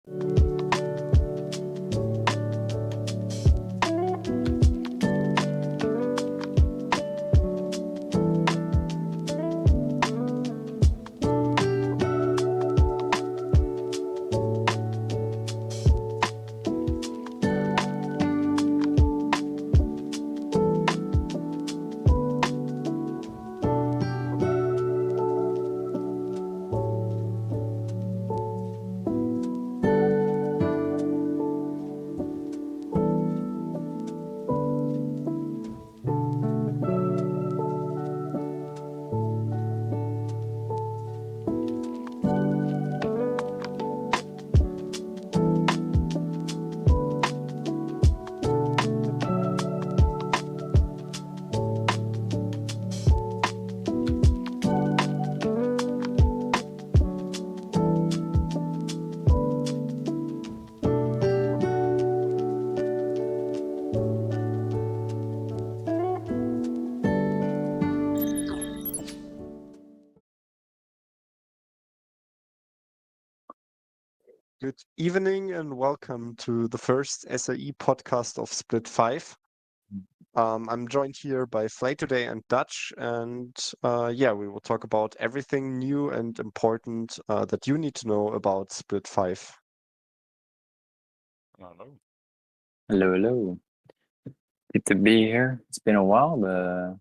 Good evening and welcome to the first SAE podcast of Split 5. I'm joined here by Flay today and Dutch, and we will talk about everything new and important that you need to know about Split 5. Hello. Hello. Good to be here. It's been a while, but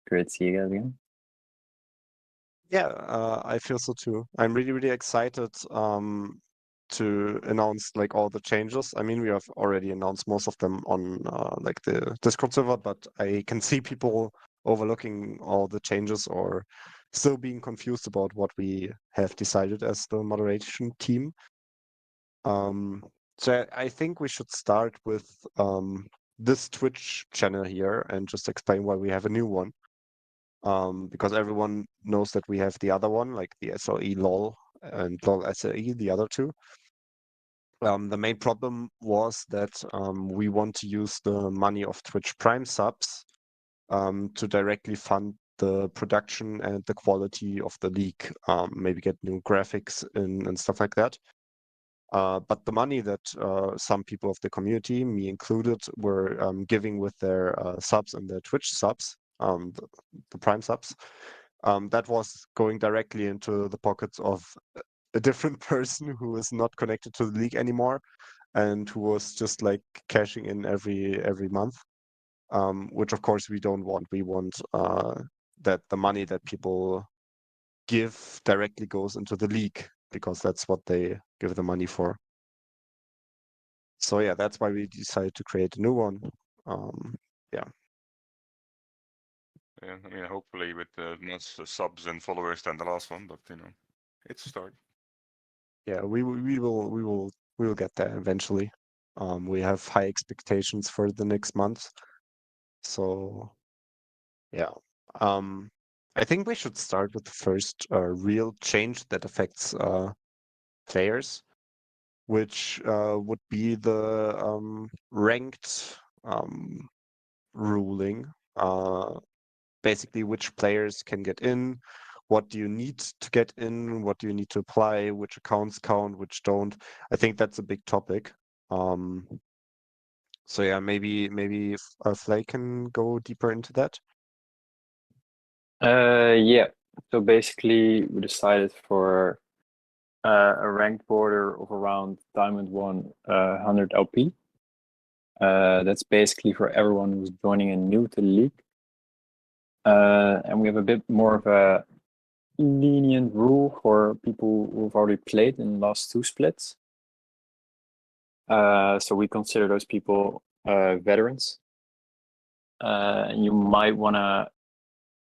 great to see you guys again. Yeah, I feel so too. I'm really excited to announce like all the changes. I mean, we have already announced most of them on like the Discord server, but I can see people overlooking all the changes or still being confused about what we have decided as the moderation team. So I think we should start with this Twitch channel here and just explain why we have a new one. Because everyone knows that we have the other one, like the SLE LOL and LOL SLE, the other two. The main problem was that we want to use the money of Twitch Prime subs to directly fund the production and the quality of the league, maybe get new graphics in and stuff like that. But the money that some people of the community, me included, were giving with their subs and their Twitch subs, the Prime subs, that was going directly into the pockets of a different person who is not connected to the league anymore and who was just like cashing in every month, which of course we don't want. We want that the money that people give directly goes into the league because that's what they give the money for. So yeah, that's why we decided to create a new one. Yeah, I mean, hopefully with not subs and followers than the last one, but it's a start. Yeah, we will get there eventually. We have high expectations for the next month. So yeah. I think we should start with the first real change that affects players, which would be the ranked ruling. Basically, which players can get in, what do you need to get in, what do you need to apply, which accounts count, which don't. I think that's a big topic. So yeah, maybe Flay can go deeper into that. Yeah. So basically, we decided for a ranked border of around Diamond 1, 100 LP. That's basically for everyone who's joining in new to the league. And we have a bit more of a lenient rule for people who've already played in the last 2 splits. So we consider those people veterans. And you might want to,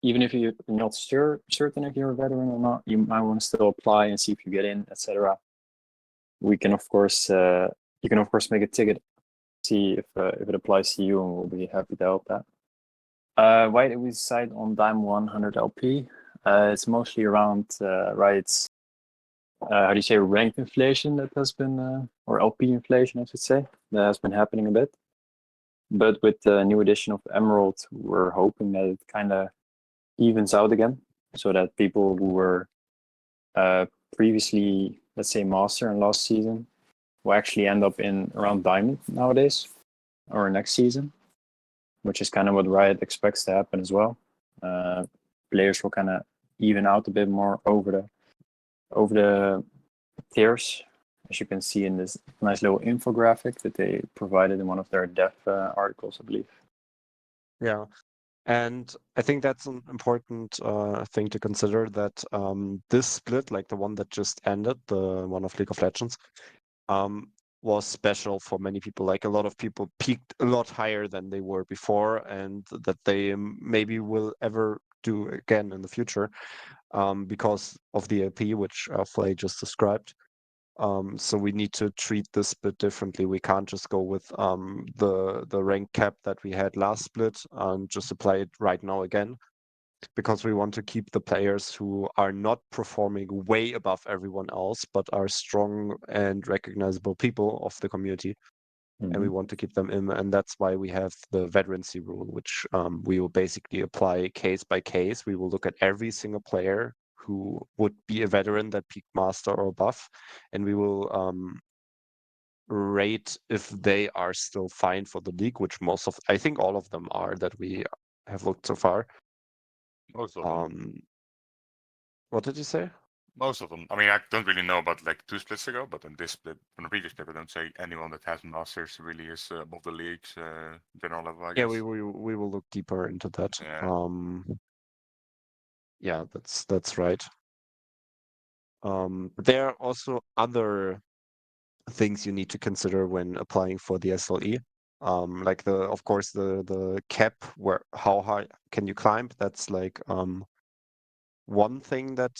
even if you're not certain if you're a veteran or not, you might want to still apply and see if you get in, etc. We can, of course, you can of course make a ticket, see if it applies to you, and we'll be happy to help that. Why did we decide on Diamond 100 LP? It's mostly around Riot's, how do you say, ranked inflation that has been, or LP inflation, I should say, that has been happening a bit. But with the new edition of Emerald, we're hoping that it kind of evens out again, so that people who were previously, let's say, master in last season, will actually end up in around Diamond nowadays, or next season, which is kind of what Riot expects to happen as well. Players will kind of even out a bit more over the tiers, as you can see in this nice little infographic that they provided in one of their dev articles, I believe. Yeah. And I think that's an important thing to consider, that this split, like the one that just ended, the one of League of Legends, was special for many people. Like a lot of people peaked a lot higher than they were before, and that they maybe will ever do again in the future, because of the AP, which Flay just described. So we need to treat this split differently. We can't just go with the rank cap that we had last split and just apply it right now again, because we want to keep the players who are not performing way above everyone else, but are strong and recognizable people of the community. And we want to keep them in, and that's why we have the veterancy rule, which we will basically apply case by case. We will look at every single player who would be a veteran that peaked master or above, and we will rate if they are still fine for the league, which I think all of them are that we have looked so far. Most of them. What did you say? Most of them. I mean, I don't really know about like 2 splits ago, but in this split, from the previous split, I don't say anyone that has masters really is above the league's general level, I guess. Yeah, we will look deeper into that. Yeah. Yeah, that's right. There are also other things you need to consider when applying for the SLE. Like of course the cap, where how high can you climb? That's like one thing that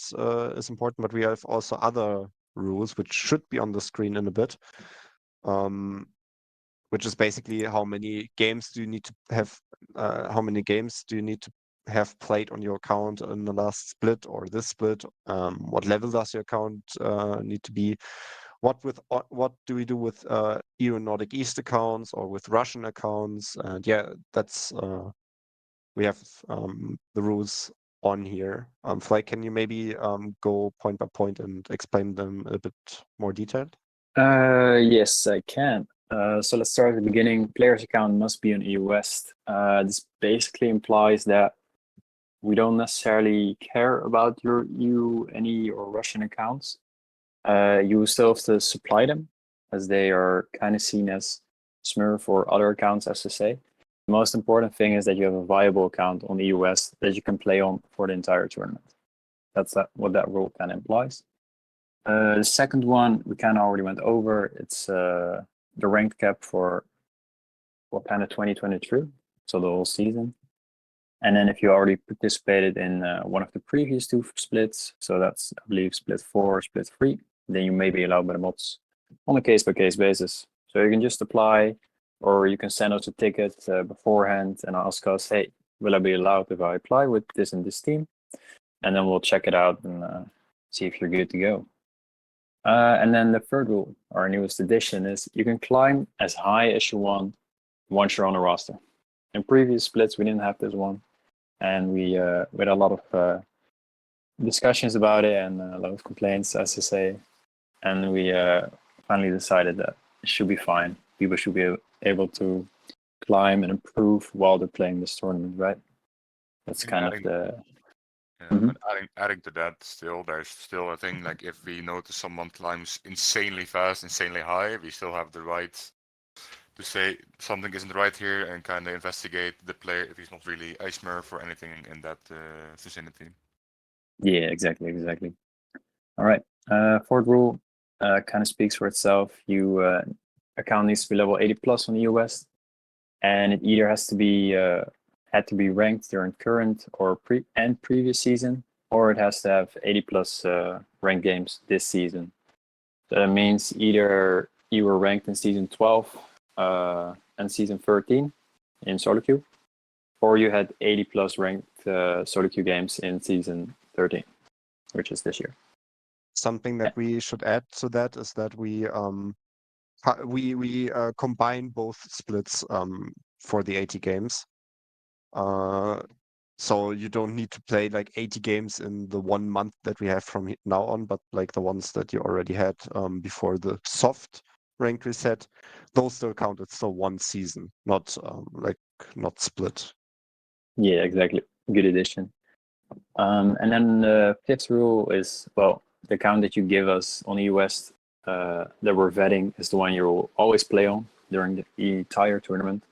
is important, but we have also other rules which should be on the screen in a bit. Which is basically how many games do you need to have played on your account in the last split or this split? What level does your account need to be? What do we do with EU Nordic East accounts or with Russian accounts? And yeah, that's we have the rules on here. Flay, can you maybe go point by point and explain them a bit more detailed? Yes, I can. So let's start at the beginning. Player's account must be on EU West. This basically implies that we don't necessarily care about your EU, NE, or Russian accounts. You still have to supply them, as they are kind of seen as Smurf or other accounts, as to say. The most important thing is that you have a viable account on EU West that you can play on for the entire tournament. That's what that rule kind of implies. The second one we kind of already went over. It's the ranked cap for kind of 2023, so the whole season. And then if you already participated in one of the previous 2 splits, so that's, I believe, split 4, split 3, then you may be allowed by the mods on a case-by-case basis. So you can just apply, or you can send us a ticket beforehand and ask us, hey, will I be allowed if I apply with this and this team? And then we'll check it out and see if you're good to go. And then the third rule, our newest addition, is you can climb as high as you want once you're on a roster. In previous splits, we didn't have this one, and we had a lot of discussions about it and a lot of complaints, as I say, and we finally decided that it should be fine. People should be able to climb and improve while they're playing this tournament, right? That's kind of the... Yeah, but adding to that, there's still a thing, like if we notice someone climbs insanely fast, insanely high, we still have the right to say something isn't right here and kind of investigate the player if he's not really a Smurf or anything in that vicinity. Yeah, exactly. All right. Fourth rule kind of speaks for itself. You account needs to be level 80 plus on the EU West, and it either has to be had to be ranked during current or previous season, or it has to have 80 plus ranked games this season. So that means either you were ranked in season 12 and season 13 in solo queue, or you had 80 plus ranked solo queue games in season 13, which is this year. Something that we should add to that is that we combine both splits for the 80 games. So you don't need to play like 80 games in the 1 month that we have from now on, but like the ones that you already had before the soft ranked reset, those still count. It's still one season, not not split. Yeah, exactly. Good addition. And then the fifth rule is, well, the account that you give us on EUS that we're vetting is the one you'll always play on during the entire tournament.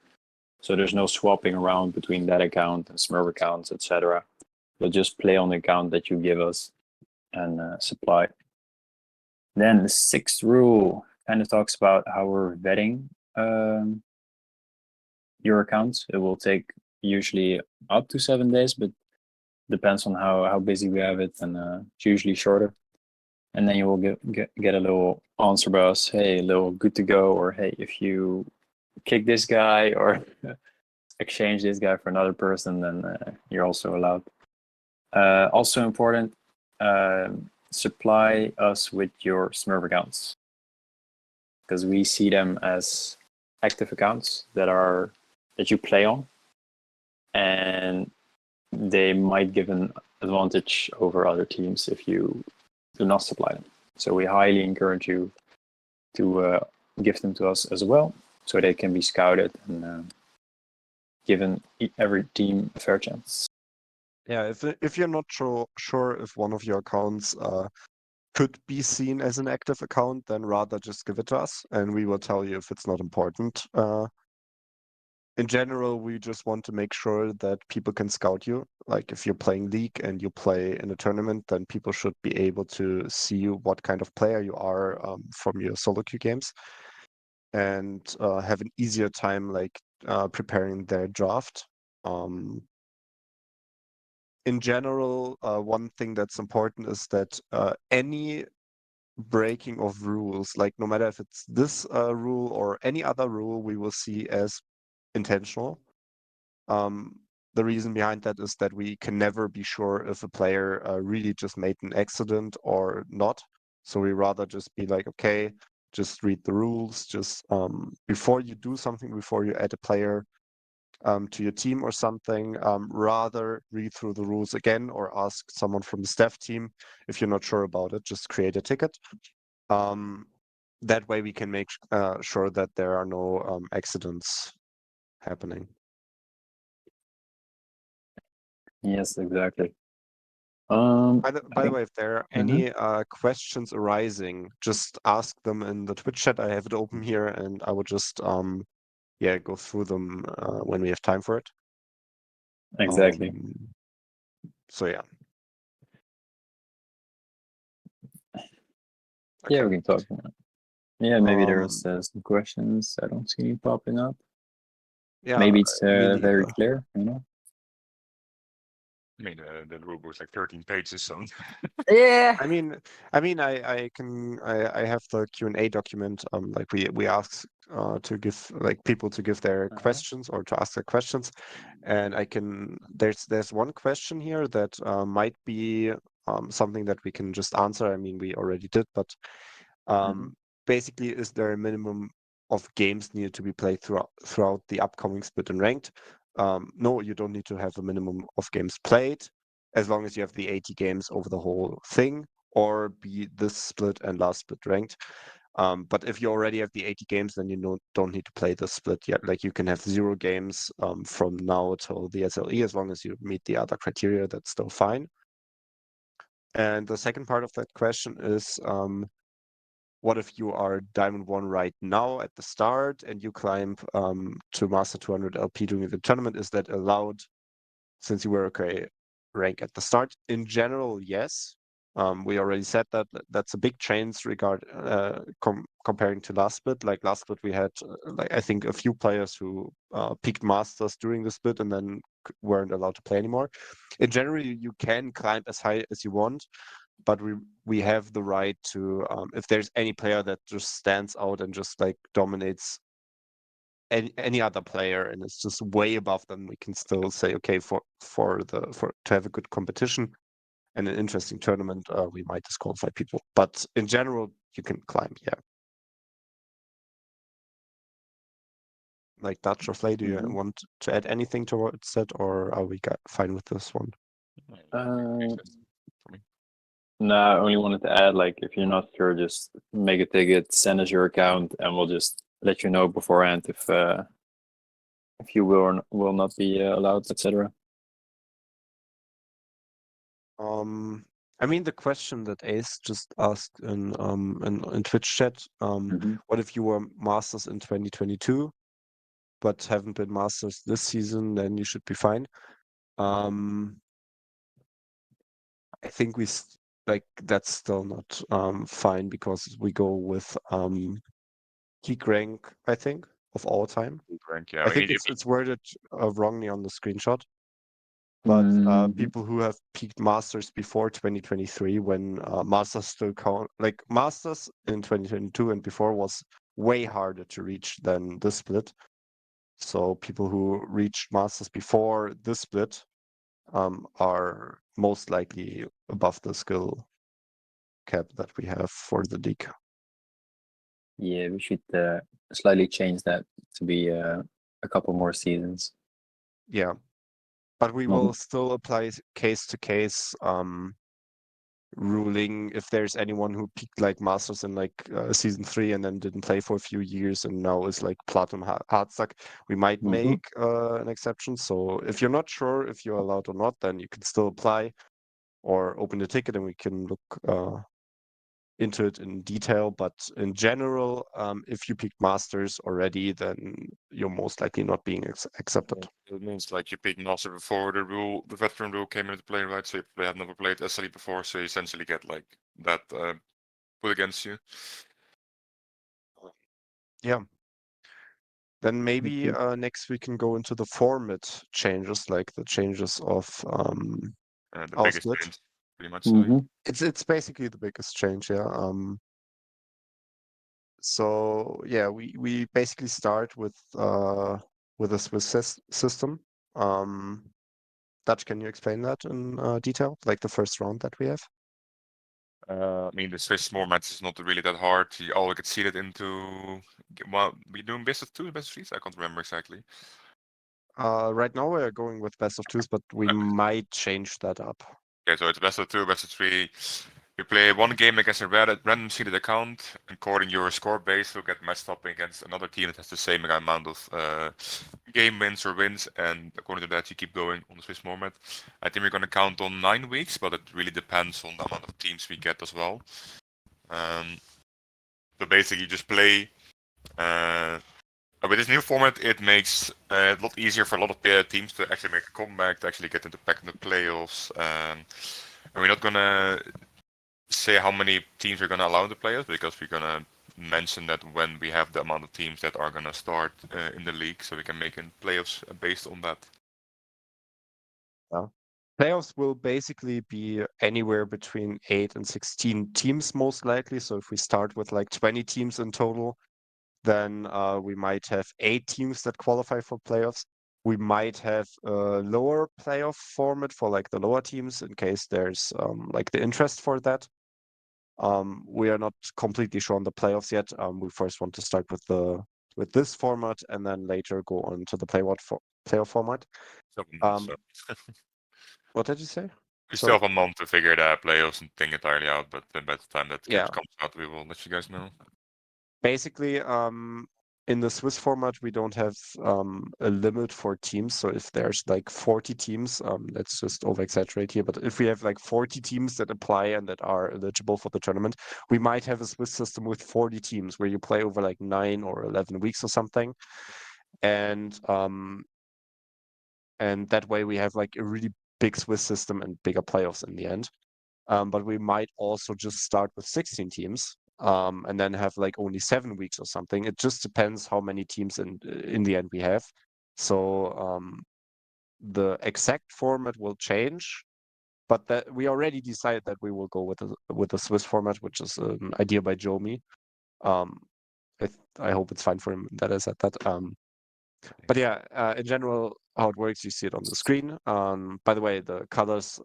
So there's no swapping around between that account and Smurf accounts, etc. You'll just play on the account that you give us and supply. Then the sixth rule kind of talks about how we're vetting your accounts. It will take usually up to 7 days, but depends on how busy we have it, and it's usually shorter. And then you will get a little answer by us, hey, a little good to go, or hey, if you kick this guy or exchange this guy for another person, then you're also allowed. Also important, supply us with your Smurf accounts, because we see them as active accounts that you play on, and they might give an advantage over other teams if you do not supply them. So we highly encourage you to give them to us as well, so they can be scouted and given every team a fair chance. Yeah, if you're not sure if one of your accounts could be seen as an active account, then rather just give it to us, and we will tell you if it's not important. In general, we just want to make sure that people can scout you. Like if you're playing League and you play in a tournament, then people should be able to see what kind of player you are from your solo queue games, and have an easier time like preparing their draft. In general, one thing that's important is that any breaking of rules, like no matter if it's this rule or any other rule, we will see as intentional. The reason behind that is that we can never be sure if a player really just made an accident or not. So we rather just be like, okay, just read the rules. Just before you do something, before you add a player to your team or something, rather read through the rules again or ask someone from the staff team. If you're not sure about it, just create a ticket. That way we can make sure that there are no accidents happening. Yes, exactly. By the way, if there are any questions arising, just ask them in the Twitch chat. I have it open here, and I will just go through them when we have time for it. Exactly. So yeah. Yeah, Okay. we can talk about it. Yeah, maybe there's some questions. I don't see any popping up. Yeah, maybe it's me very neither. clear, you know? I mean, the rule book's like 13 pages, so. Yeah. I mean, I have the Q&A document. Like we ask to give like people to give their questions or to ask their questions, and I can. There's one question here that might be something that we can just answer. I mean, we already did, but basically, is there a minimum of games needed to be played throughout the upcoming split and ranked? No, you don't need to have a minimum of games played, as long as you have the 80 games over the whole thing, or be this split and last split ranked. But if you already have the 80 games, then you don't need to play the split yet. Like you can have 0 games from now till the SLE, as long as you meet the other criteria, that's still fine. And the second part of that question is, what if you are Diamond 1 right now at the start and you climb to Master 200 LP during the tournament? Is that allowed since you were okay rank at the start? In general, yes. We already said that that's a big change comparing to last split. Like last split, we had I think a few players who peaked Masters during the split and then weren't allowed to play anymore. In general, you can climb as high as you want, but we have the right to if there's any player that just stands out and just like dominates any other player and it's just way above them, we can still say, okay, to have a good competition and an interesting tournament, we might disqualify people. But in general, you can climb, yeah. Like Dutch or Flay, do you want to add anything towards that, or are we fine with this one? Uh, No, I only wanted to add, like, if you're not sure, just make a ticket, send us your account, and we'll just let you know beforehand if you will or will not be allowed, etc. I mean, the question that Ace just asked in Twitch chat, what if you were masters in 2022, but haven't been masters this season? Then you should be fine. I think that's still not fine because we go with peak rank, I think, of all time. Rank, yeah. I think it's worded wrongly on the screenshot. But people who have peaked masters before 2023, when masters still count, like masters in 2022 and before was way harder to reach than this split. So people who reached masters before this split are most likely above the skill cap that we have for the league. Yeah, we should slightly change that to be a couple more seasons. Yeah, but we Mhm. will still apply case to case ruling if there's anyone who peaked like masters in like season 3 and then didn't play for a few years and now is like platinum hard stuck, we might make an exception. So if you're not sure if you're allowed or not, then you can still apply or open the ticket and we can look into it in detail. But in general, if you picked masters already, then you're most likely not being accepted. It means like you pick master before the veteran rule came into play, right? So if they have never played SLE before, so you essentially get like that put against you. Yeah. Then maybe next we can go into the format changes, like the changes of The our biggest split. change, pretty much. So. It's basically the biggest change, yeah. So yeah, we basically start with a Swiss system. Dutch, can you explain that in detail, like the first round that we have? I mean, the Swiss formats is not really that hard. You all get seeded into. Well, we doing best of 2, best of 3s? I can't remember exactly. Right now we're going with best of 2s, but we might change that up. Okay, so it's best of 2, best of 3. You play one game against a random seeded account. According to your score base, you'll get matched up against another team that has the same amount of game wins or wins, and according to that, you keep going on the Swiss format. I think we're going to count on 9 weeks, but it really depends on the amount of teams we get as well. So basically, you just play. With this new format, it makes it a lot easier for a lot of teams to actually make a comeback, to actually get into back in the playoffs. And we're not gonna say how many teams we're gonna allow in the playoffs because we're gonna mention that when we have the amount of teams that are gonna start in the league, so we can make in playoffs based on that. Yeah. Playoffs will basically be anywhere between 8 and 16 teams, most likely. So if we start with like 20 teams in total, then we might have 8 teams that qualify for playoffs. We might have a lower playoff format for like the lower teams in case there's like the interest for that. We are not completely sure on the playoffs yet. We first want to start with this format and then later go on to the playoff format. So What did you say? we still have a month to figure the playoffs and think entirely out, but by the time that comes out, we will let you guys know. Basically, in the Swiss format, we don't have a limit for teams. So if there's like 40 teams, let's just over exaggerate here, but if we have like 40 teams that apply and that are eligible for the tournament, we might have a Swiss system with 40 teams where you play over like 9 or 11 weeks or something. And that way we have like a really big Swiss system and bigger playoffs in the end. But we might also just start with 16 teams and then have like only 7 weeks or something. It just depends how many teams in the end we have. So the exact format will change, but that we already decided that we will go with the Swiss format, which is an idea by Jomi. I hope it's fine for him that I said that. But yeah, in general, how it works, you see it on the screen. By the way, the colors,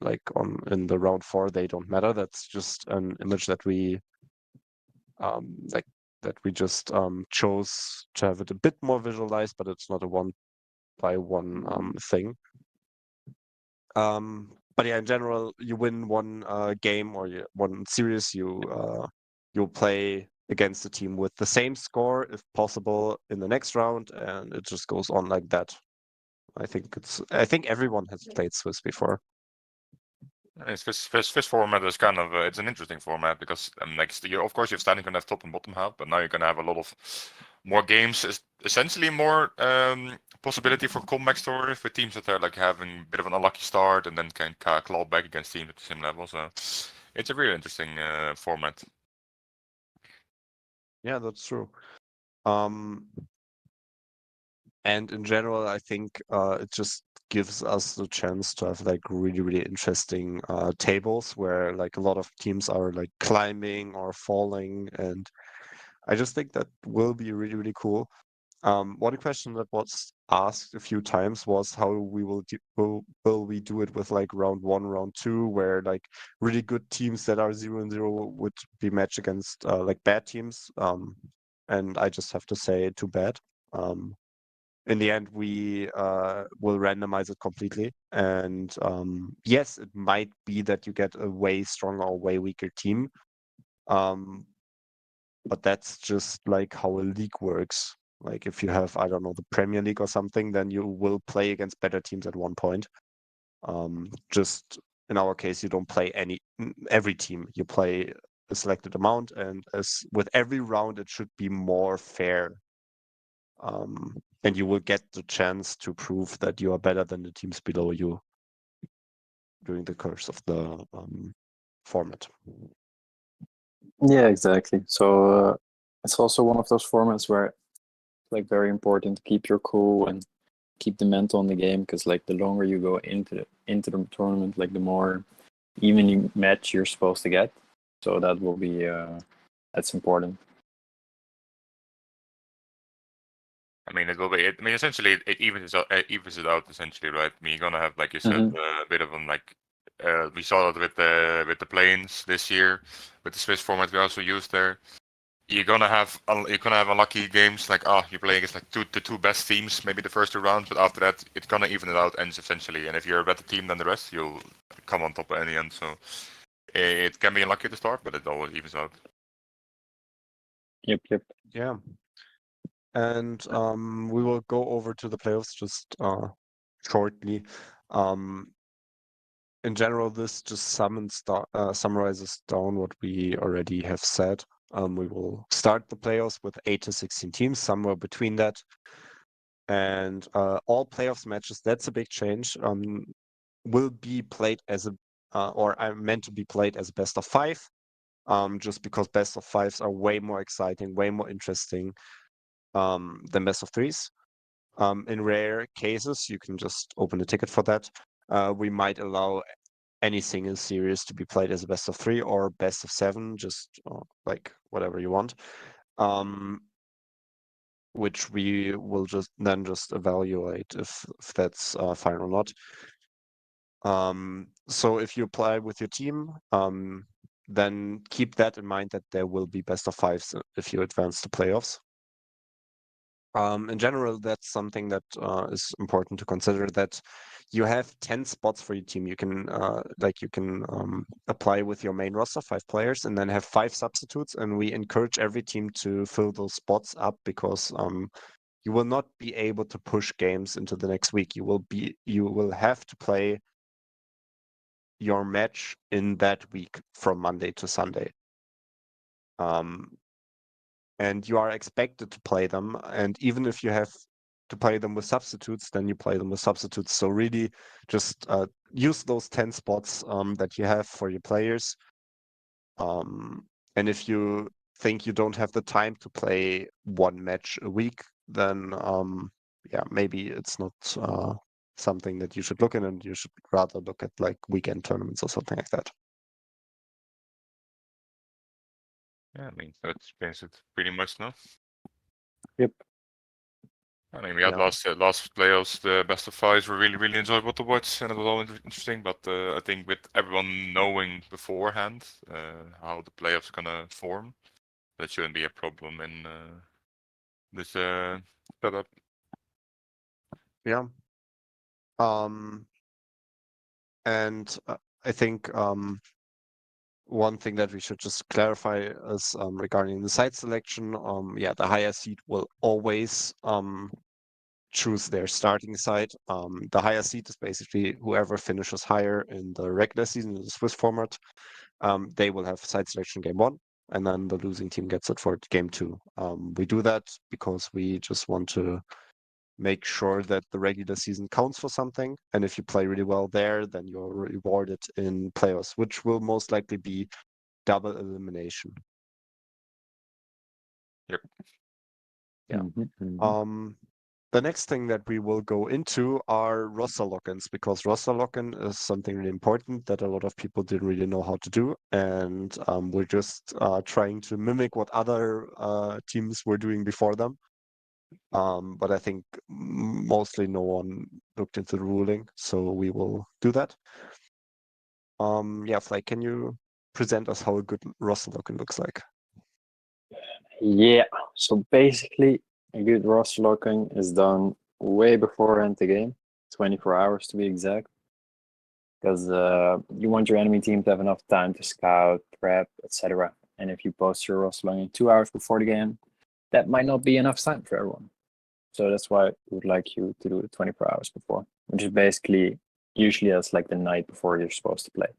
like in the round 4, they don't matter. That's just an image that we just chose to have it a bit more visualized, but it's not a one by one thing. but yeah, in general, you win one game or one series, you'll play against the team with the same score, if possible, in the next round, and it just goes on like that. I think everyone has played Swiss before. This format is kind of it's an interesting format because of course you're standing gonna have top and bottom half, but now you're gonna have a lot of more games. Essentially more possibility for comeback stories with teams that are like having a bit of an unlucky start and then can claw back against teams at the same level. So it's a really interesting format. Yeah, that's true. And in general, I think it just gives us the chance to have like really, really interesting tables where like a lot of teams are like climbing or falling, and I just think that will be really, really cool. One question that was asked a few times was how we will we do it with like round 1, round 2, where like really good teams that are 0-0 would be matched against like bad teams. And I just have to say, too bad. In the end, we will randomize it completely. And yes, it might be that you get a way stronger or way weaker team. But that's just like how a league works. Like if you have, I don't know, the Premier League or something, then you will play against better teams at one point. Just in our case, you don't play every team. You play a selected amount, and as with every round, it should be more fair. And you will get the chance to prove that you are better than the teams below you during the course of the format. Yeah, exactly. So it's also one of those formats where it's like very important to keep your cool and keep the mental in the game, because like the longer you go into the tournament, like the more even match you're supposed to get. So that will be that's important. I mean, it will be. I mean, essentially, it evens it out. Essentially, right? I mean, you're gonna have, like you said, a bit of like we saw that with the planes this year, with the Swiss format we also used there. You're gonna have unlucky games like you're playing against like the two best teams, maybe the first 2 rounds, but after that it's gonna even it out ends essentially. And if you're a better team than the rest, you'll come on top in the end. So it can be unlucky to start, but it always evens out. Yep. Yeah. And we will go over to the playoffs just shortly. In general, this just summarizes down what we already have said. We will start the playoffs with 8 to 16 teams, somewhere between that. And all playoffs matches, that's a big change, will be played as or are meant to be played as a best of 5, just because best of 5s are way more exciting, way more interesting than best of 3s. In rare cases, you can just open a ticket for that. We might allow any single series to be played as a best of 3 or best of 7, just like whatever you want. Which we will just evaluate if that's fine or not. So if you apply with your team, then keep that in mind that there will be best of 5s if you advance to playoffs. In general, that's something that is important to consider, that you have 10 spots for your team. You can apply with your main roster, 5 players, and then have 5 substitutes. And we encourage every team to fill those spots up, because you will not be able to push games into the next week. You will have to play your match in that week from Monday to Sunday. And you are expected to play them. And even if you have to play them with substitutes, then you play them with substitutes. So really just use those 10 spots that you have for your players. And if you think you don't have the time to play one match a week, then yeah, maybe it's not something that you should look in, and you should rather look at like weekend tournaments or something like that. Yeah, I mean that explains it pretty much now. Yep. I mean, we had Yeah. last playoffs, the best of 5s were really enjoyable to watch, and it was all interesting. But I think with everyone knowing beforehand how the playoffs are gonna form, that shouldn't be a problem in this setup. Yeah. And I think one thing that we should just clarify is regarding the site selection. Yeah, the higher seed will always choose their starting side. The higher seed is basically whoever finishes higher in the regular season in the Swiss format. They will have site selection game 1, and then the losing team gets it for game 2. We do that because we just want to make sure that the regular season counts for something. And if you play really well there, then you're rewarded in playoffs, which will most likely be double elimination. Yep. Yeah. Mhm. The next thing that we will go into are roster lock-ins, because roster lock-in is something really important that a lot of people didn't really know how to do. And we're just trying to mimic what other teams were doing before them. But I think mostly no one looked into the ruling, so we will do that. Yeah, Flake, can you present us how a good roster lock-in looks like? Yeah, so basically, a good roster locking is done way beforehand the game, 24 hours to be exact, because you want your enemy team to have enough time to scout, prep, etc. And if you post your roster locking 2 hours before the game, that might not be enough time for everyone. So that's why we would like you to do it 24 hours before, which is basically usually that's like the night before you're supposed to play.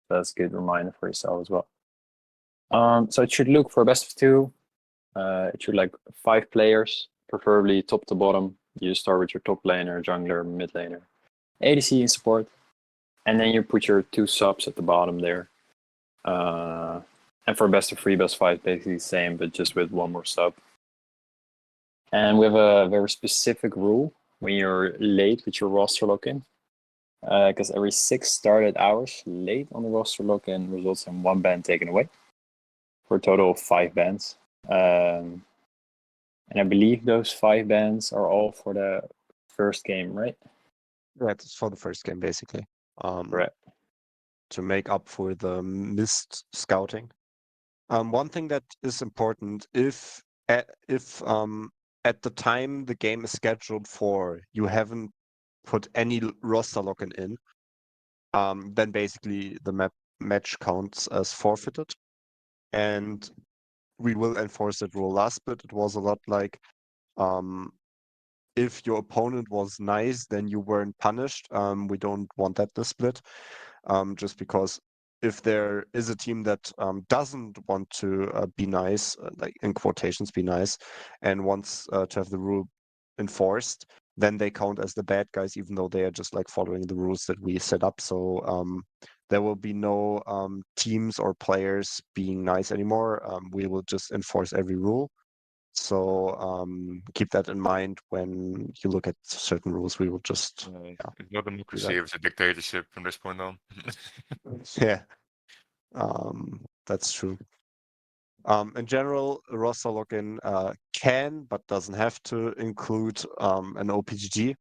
So that's a good reminder for yourself as well. So it should look for a best of 2. It should like 5 players, preferably top to bottom. You start with your top laner, jungler, mid laner, ADC, and support, and then you put your 2 subs at the bottom there. And for best of 3, best of 5, basically the same, but just with 1 more sub. And we have a very specific rule when you're late with your roster lock-in, because every 6 started hours late on the roster lock-in results in 1 ban taken away, for a total of 5 bans. And I believe those 5 bans are all for the first game, right? Yeah, it's for the first game, basically. Right. To make up for the missed scouting. One thing that is important, if at the time the game is scheduled for, you haven't put any roster lock-in in, then basically the match counts as forfeited. And we will enforce that rule. Last bit, it was a lot like, if your opponent was nice, then you weren't punished. We don't want that this split, just because if there is a team that doesn't want to be nice, like in quotations, be nice, and wants to have the rule enforced, then they count as the bad guys, even though they are just like following the rules that we set up. So there will be no teams or players being nice anymore. We will just enforce every rule. So keep that in mind when you look at certain rules. We will just It's not democracy, it's a dictatorship from this point on. yeah, that's true. In general, a roster login can but doesn't have to include an OPGG.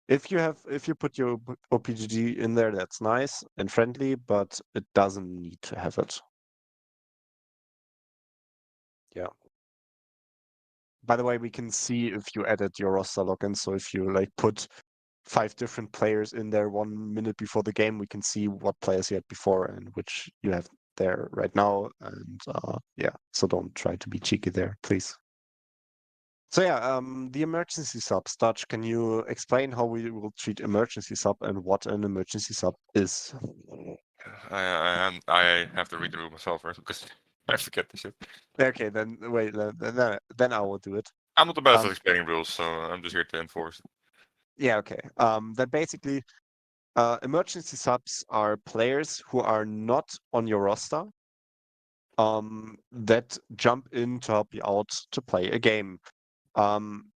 If you put your OPGG in there, that's nice and friendly, but it doesn't need to have it. Yeah. By the way, we can see if you added your roster login. So if you like put 5 different players in there 1 minute before the game, we can see what players you had before and which you have there right now. And yeah, so don't try to be cheeky there, please. So yeah, the emergency subs. Dutch, can you explain how we will treat emergency sub and what an emergency sub is? I have to read the rule myself first because I forget this shit. Okay, then wait, then I will do it. I'm not the best at explaining rules, so I'm just here to enforce. Yeah, okay. Then basically, emergency subs are players who are not on your roster, that jump in to help you out to play a game.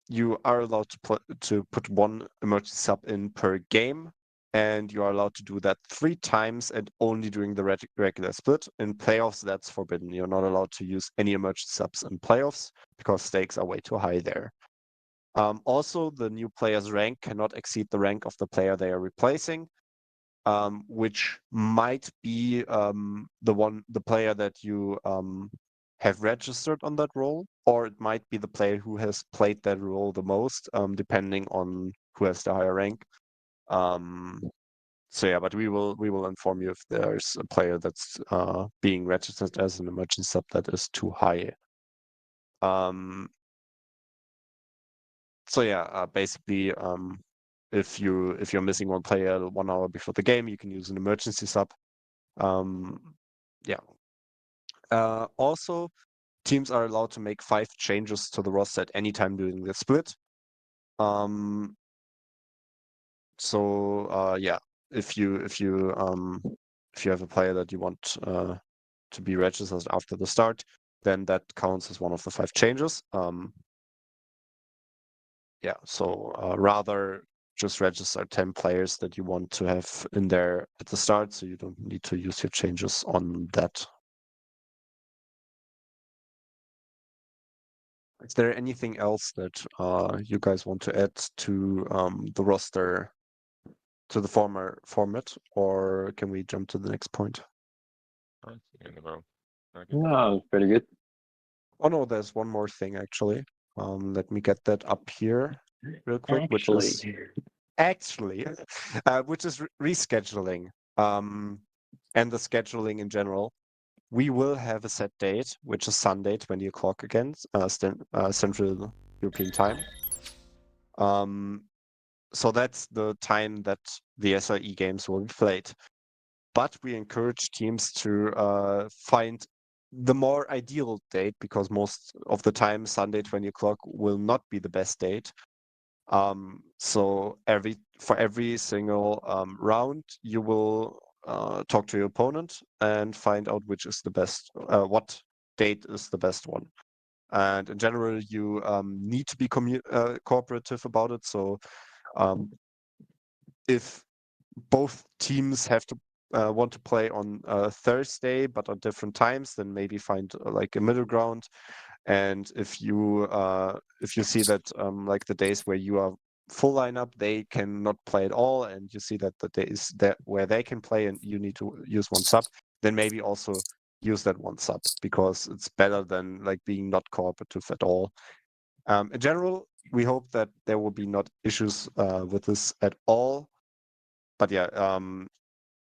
You are allowed to put 1 emergency sub in per game, and you are allowed to do that 3 times and only during the regular split. In playoffs, that's forbidden. You're not allowed to use any emergency subs in playoffs because stakes are way too high there. Also, the new player's rank cannot exceed the rank of the player they are replacing, which might be the player that you have registered on that role, or it might be the player who has played that role the most, depending on who has the higher rank. So yeah, but we will inform you if there's a player that's being registered as an emergency sub that is too high. So yeah, basically, if you're missing one player 1 hour before the game, you can use an emergency sub. Yeah. Also, teams are allowed to make 5 changes to the roster at any time during the split. So yeah, if you have a player that you want to be registered after the start, then that counts as one of the 5 changes. Yeah, so rather just register 10 players that you want to have in there at the start, so you don't need to use your changes on that. Is there anything else that you guys want to add to the roster, to the former format, or can we jump to the next point? No, pretty good. Oh no, there's one more thing actually. Let me get that up here real quick, which is rescheduling. And the scheduling in general. We will have a set date, which is Sunday, 20 o'clock again, Central European time. So that's the time that the SLE games will be played. But we encourage teams to find the more ideal date, because most of the time Sunday 20 o'clock will not be the best date. So for every single round, you will talk to your opponent and find out which is the best, what date is the best one. And in general, you need to be cooperative about it. So if both teams have to want to play on Thursday but on different times, then maybe find like a middle ground. And if you see that like the days where you are full lineup, they cannot play at all, and you see that the days that where they can play and you need to use one sub, then maybe also use that one sub, because it's better than like being not cooperative at all. In general, we hope that there will be not issues with this at all. But yeah,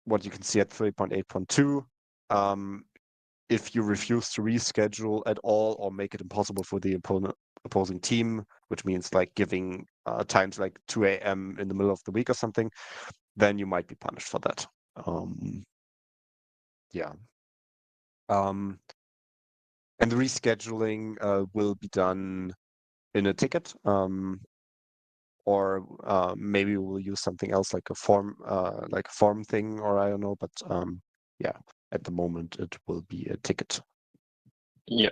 what you can see at 3.8.2, if you refuse to reschedule at all or make it impossible for the opposing team, which means like giving times like 2 a.m. in the middle of the week or something, then you might be punished for that. Yeah. And the rescheduling will be done in a ticket, or maybe we'll use something else like a form thing, or I don't know. But yeah, at the moment it will be a ticket. Yeah.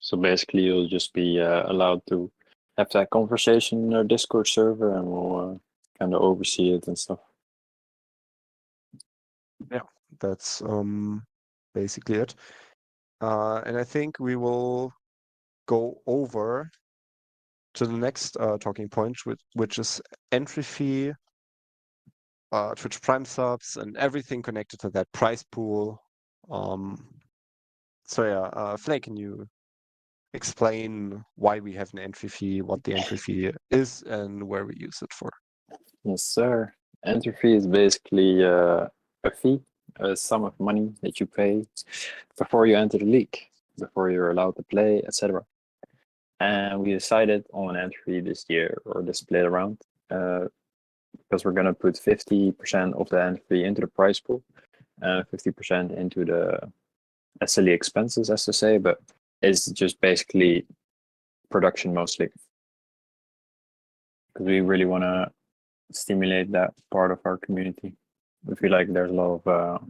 So basically, you'll just be allowed to have that conversation in our Discord server, and we'll kind of oversee it and stuff. Yeah, that's basically it. And I think we will go over to the next talking point, which is entry fee, Twitch Prime subs, and everything connected to that prize pool. So yeah, Flake, can you explain why we have an entry fee, what the entry fee is, and where we use it for? Yes, sir. Entry fee is basically a fee, a sum of money that you pay before you enter the league, before you're allowed to play, etc. And we decided on an entry fee this year, or this split around, because we're gonna put 50% of the entry fee into the prize pool, 50% into the SLE expenses, as to say, but it's just basically production mostly, because we really want to stimulate that part of our community. We feel like there's a lot of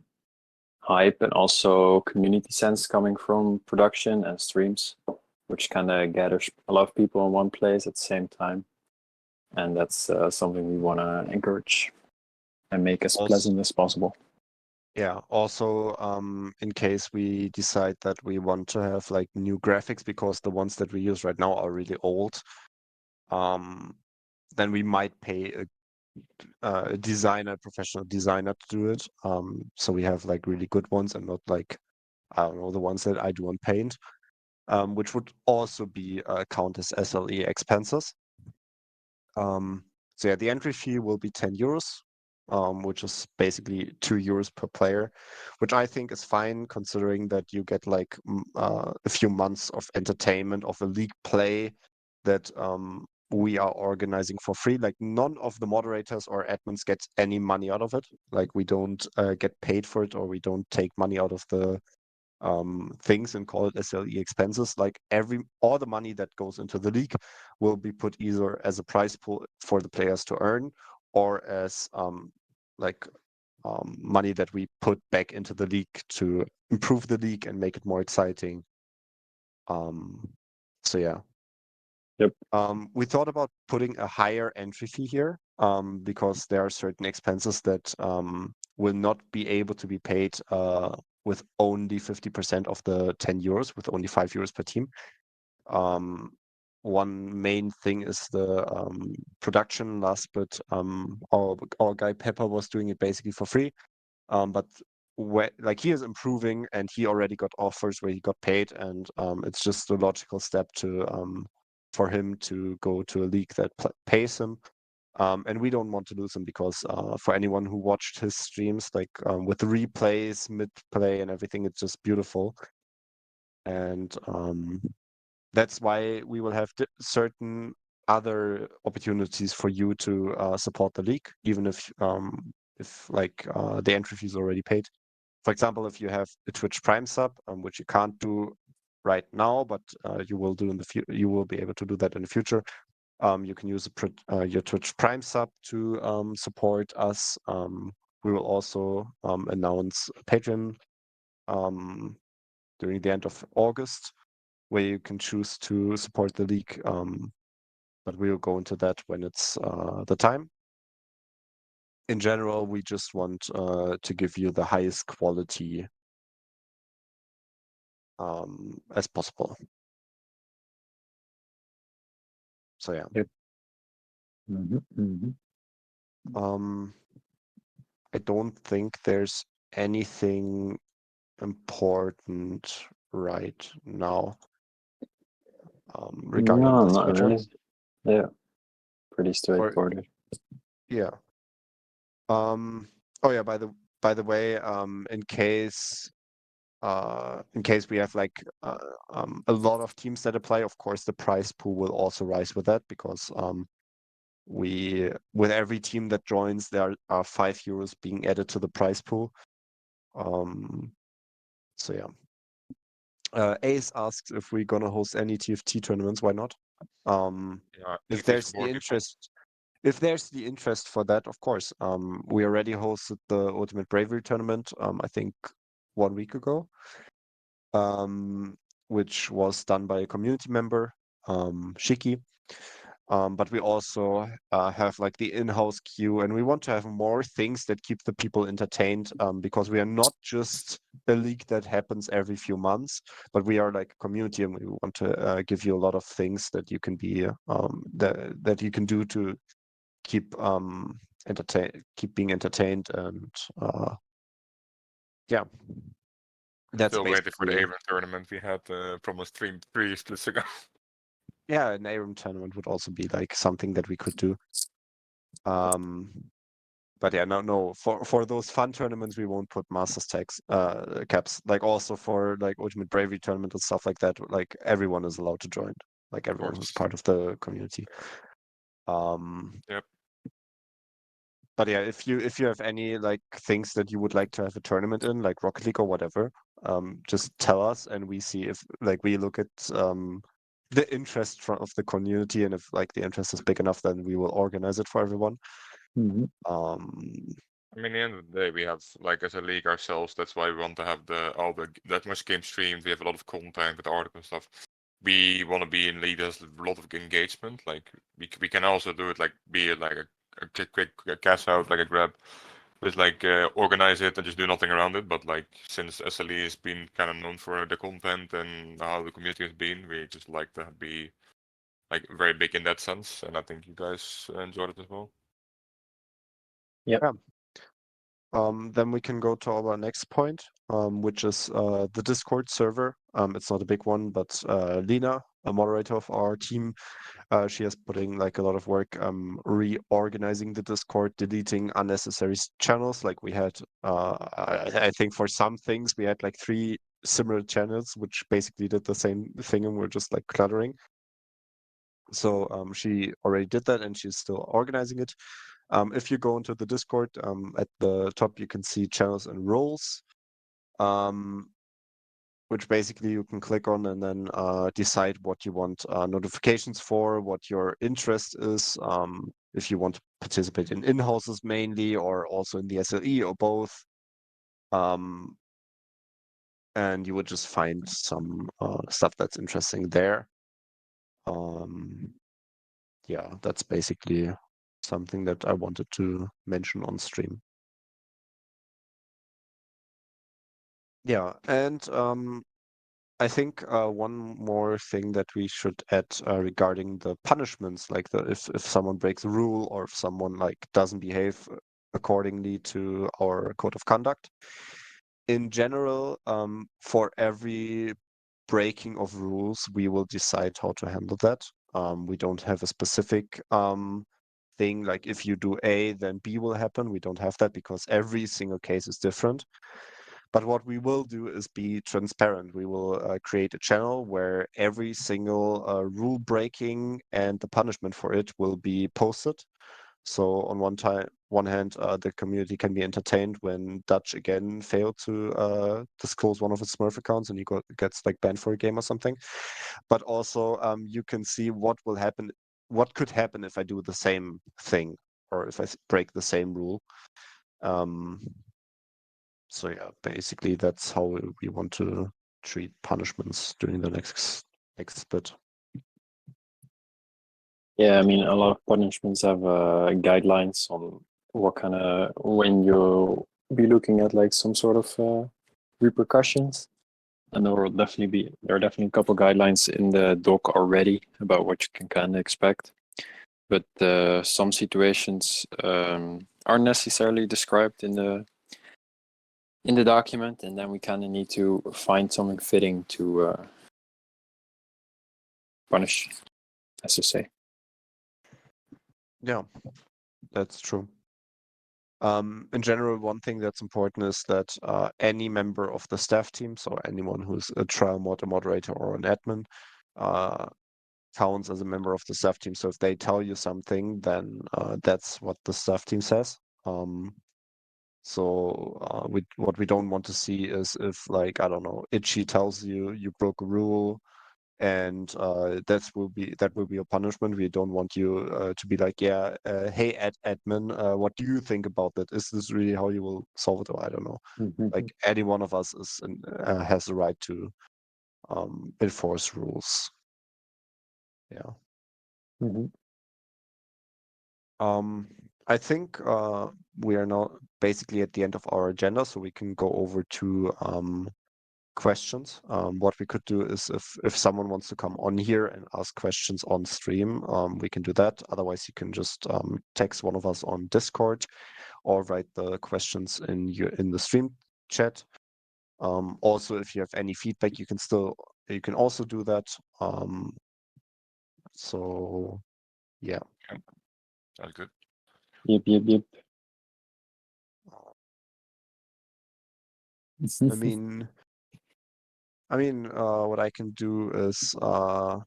hype and also community sense coming from production and streams, which kind of gathers a lot of people in one place at the same time. And that's something we want to encourage and make as pleasant as possible. Yeah, also in case we decide that we want to have like new graphics, because the ones that we use right now are really old, then we might pay a designer, professional designer to do it. So we have like really good ones and not like, I don't know, the ones that I do on Paint, which would also be count as SLE expenses. So yeah, the entry fee will be 10 euros. which is basically €2 per player, which I think is fine considering that you get like a few months of entertainment of a league play that we are organizing for free. Like none of the moderators or admins gets any money out of it. Like we don't get paid for it, or we don't take money out of the things and call it SLE expenses. Like all the money that goes into the league will be put either as a prize pool for the players to earn, or as money that we put back into the league to improve the league and make it more exciting. So yeah. Yep. We thought about putting a higher entry fee here because there are certain expenses that will not be able to be paid with only 50% of the €10, with only €5 per team. One main thing is the production. Last but our guy Pepper was doing it basically for free, but he is improving and he already got offers where he got paid, and it's just a logical step to for him to go to a league that pays him. And we don't want to lose him because for anyone who watched his streams, with the replays, mid-play and everything, it's just beautiful. And that's why we will have certain other opportunities for you to support the league, even if the entry fee is already paid. For example, if you have a Twitch Prime sub, which you can't do right now, but you will do in the future. You will be able to do that in the future. You can use your Twitch Prime sub to support us. We will also announce Patreon during the end of August, where you can choose to support the league. But we'll go into that when it's the time. In general, we just want to give you the highest quality as possible. So yeah. Yep. I don't think there's anything important right now regarding No, this not feature. really. Yeah, pretty straightforward. Yeah. Oh yeah. By the way, in case we have a lot of teams that apply, of course the prize pool will also rise with that, because with every team that joins, there are €5 being added to the prize pool. So yeah. Ace asks if we're gonna host any TFT tournaments. Why not? If there's the interest. If there's the interest for that, of course. We already hosted the Ultimate Bravery tournament, I think 1 week ago, which was done by a community member, Shiki. But we also have the in-house queue, and we want to have more things that keep the people entertained, because we are not just a league that happens every few months, but we are like a community, and we want to give you a lot of things that you can be that you can do to keep being entertained, and yeah. That's still waiting for the basically. ARAM tournament we had promised three splits ago. Yeah, an ARAM tournament would also be something that we could do. But yeah, no. For those fun tournaments, we won't put Masters tags caps. Also for Ultimate Bravery tournament and stuff like that. Everyone is allowed to join. Everyone who's part of the community. Yep. But yeah, if you have any things that you would like to have a tournament in, like Rocket League or whatever, just tell us, and we see if we look at the interest of the community, and if the interest is big enough, then we will organize it for everyone. I mean, at the end of the day, we have as a league ourselves. That's why we want to have that much game streamed. We have a lot of content with articles and stuff. We want to be in league. There's a lot of engagement. We can also do it be it a quick cash out, a grab, with organize it and just do nothing around it. But since SLE has been kind of known for the content and how the community has been, we just like to be very big in that sense. And I think you guys enjoyed it as well. Yep. Yeah. then we can go to our next point, which is the Discord server. It's not a big one, but Lena, a moderator of our team, she is putting like a lot of work reorganizing the Discord, deleting unnecessary channels. Like we had, I think for some things we had like 3 similar channels, which basically did the same thing, and we're just like cluttering. So she already did that, and she's still organizing it. If you go into the Discord, at the top you can see channels and roles, which basically you can click on and then decide what you want notifications for, what your interest is, if you want to participate in in-houses mainly, or also in the SLE, or both. And you would just find some stuff that's interesting there. Yeah, that's basically something that I wanted to mention on stream. Yeah, and I think one more thing that we should add regarding the punishments, like if someone breaks a rule or if someone like doesn't behave accordingly to our code of conduct. In general, for every breaking of rules, we will decide how to handle that. We don't have a specific thing like if you do A, then B will happen. We don't have that because every single case is different. But what we will do is be transparent. We will create a channel where every single rule breaking and the punishment for it will be posted. So on one hand, the community can be entertained when Dutch again failed to disclose one of his Smurf accounts and he gets like banned for a game or something. But also, you can see what will happen, what could happen if I do the same thing or if I break the same rule. So yeah, basically that's how we want to treat punishments during the next bit. Yeah, I mean, a lot of punishments have guidelines on what kind of when you'll be looking at like some sort of repercussions, and there are definitely a couple guidelines in the doc already about what you can kind of expect. But some situations aren't necessarily described in the document, and then we kind of need to find something fitting to punish, as to say. Yeah, that's true. In general, one thing that's important is that any member of the staff team, so anyone who's a trial mod, a moderator, or an admin, counts as a member of the staff team. So if they tell you something, then that's what the staff team says. So what we don't want to see is if, like, I don't know, Itchy tells you you broke a rule, and that will be a punishment. We don't want you to be like, yeah, hey, admin, what do you think about that? Is this really how you will solve it? Or I don't know. Like any one of us has the right to enforce rules. Yeah. I think we are now basically at the end of our agenda, so we can go over to questions. What we could do is if someone wants to come on here and ask questions on stream, we can do that. Otherwise, you can just text one of us on Discord or write the questions in the stream chat. Also, if you have any feedback, you can also do that. So yeah. Sounds good. Yep. I mean, what I can do is go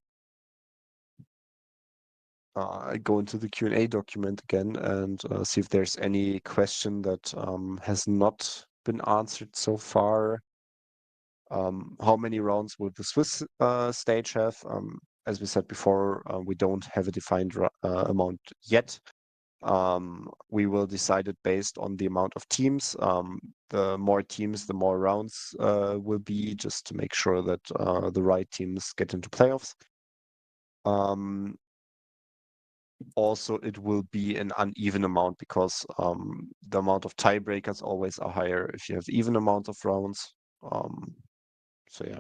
into the Q&A document again and see if there's any question that has not been answered so far. How many rounds will the Swiss stage have? As we said before, we don't have a defined amount yet. We will decide it based on the amount of teams. The more teams, the more rounds will be, just to make sure that the right teams get into playoffs. Also, it will be an uneven amount because the amount of tiebreakers always are higher if you have even amount of rounds. So yeah.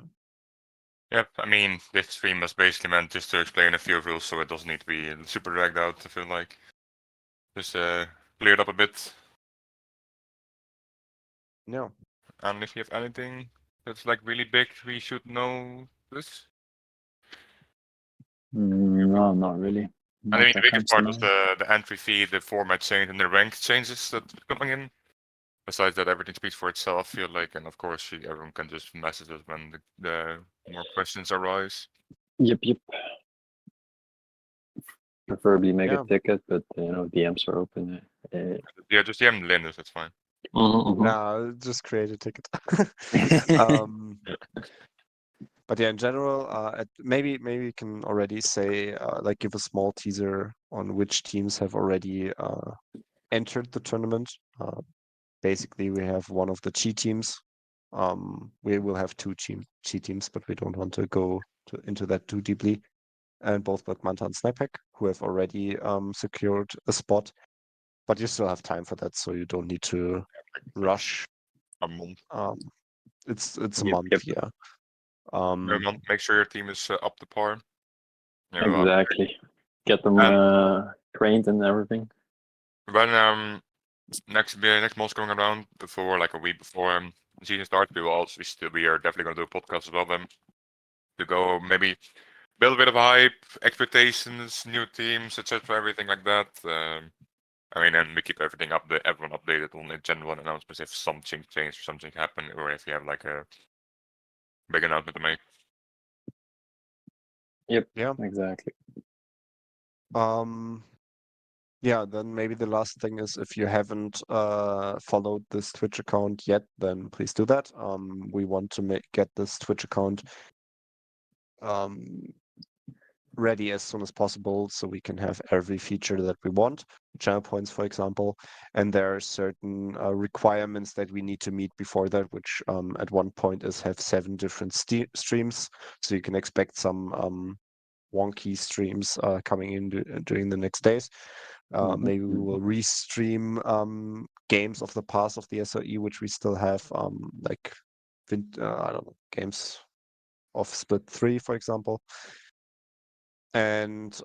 Yep, I mean, this stream was basically meant just to explain a few rules, so it doesn't need to be super dragged out. I feel like just clear it up a bit. Yeah. And if you have anything that's like really big, we should know this. No, not really. I Not mean, the that biggest comes to part was mind. the entry fee, the format change, and the rank changes that are coming in. Besides that, everything speaks for itself, I feel like, and of course, everyone can just message us when the more questions arise. Yep. Preferably make Yeah. a ticket, but DMs are open. Yeah, just DM Linus, that's fine. No, just create a ticket. But yeah, in general, maybe we can already say, like, give a small teaser on which teams have already entered the tournament. Basically, we have one of the Chi teams. We will have two Chi teams, but we don't want to go into that too deeply. And both Black Manta and Sniphack, who have already secured a spot. But you still have time for that, so you don't need to rush. A month. It's a Yep, month, yep. yeah. A month. Make sure your team is up to par. Exactly. Get them trained and everything. When next month's going around before, like a week before the season starts, we are definitely going to do a podcast about them to go maybe build a bit of hype, expectations, new teams, etc., everything like that. I mean, and we keep everything everyone updated on the Gen 1 announcements if something changed or something happened, or if you have like a big announcement to make. Yep. Yeah. Exactly. Yeah, then maybe the last thing is, if you haven't followed this Twitch account yet, then please do that. We want to get this Twitch account ready as soon as possible, so we can have every feature that we want, channel points, for example. And there are certain requirements that we need to meet before that, which at one point is have 7 different streams. So you can expect some wonky streams coming in during the next days. Maybe we will restream games of the past of the SOE, which we still have, like I don't know, games of Split 3, for example. And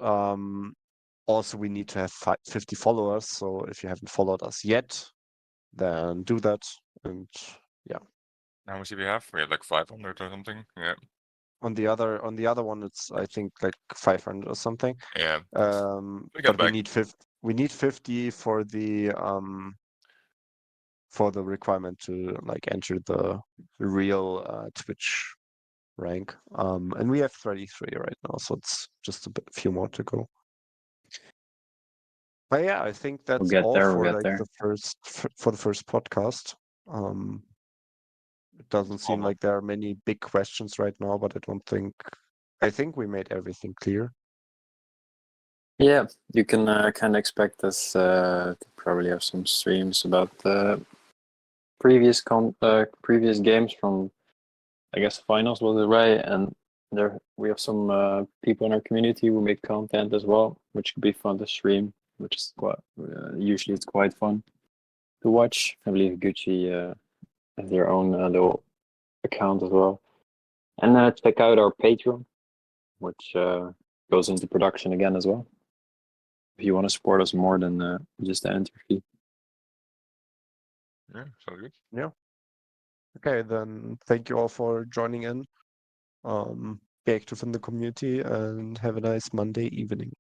also we need to have 50 followers. So if you haven't followed us yet, then do that. And yeah. How much do we have? We have like 500 or something. Yeah. On the other one, it's I think like 500 or something. Yeah. But we need 50 for the requirement to like enter the real Twitch rank. And we have 33 right now, so it's just a few more to go. But yeah, I think that's all for like the first podcast. It doesn't seem like there are many big questions right now, but I think we made everything clear. Yeah, you can kind of expect us to probably have some streams about the previous games from, I guess, finals was it right? And there we have some people in our community who make content as well, which could be fun to stream. Which is usually it's quite fun to watch. I believe Gucci has their own little account as well, and check out our Patreon, which goes into production again as well. If you want to support us more than just the entry fee. Yeah, sounds good. Yeah. Okay, then thank you all for joining in. Be active in the community and have a nice Monday evening.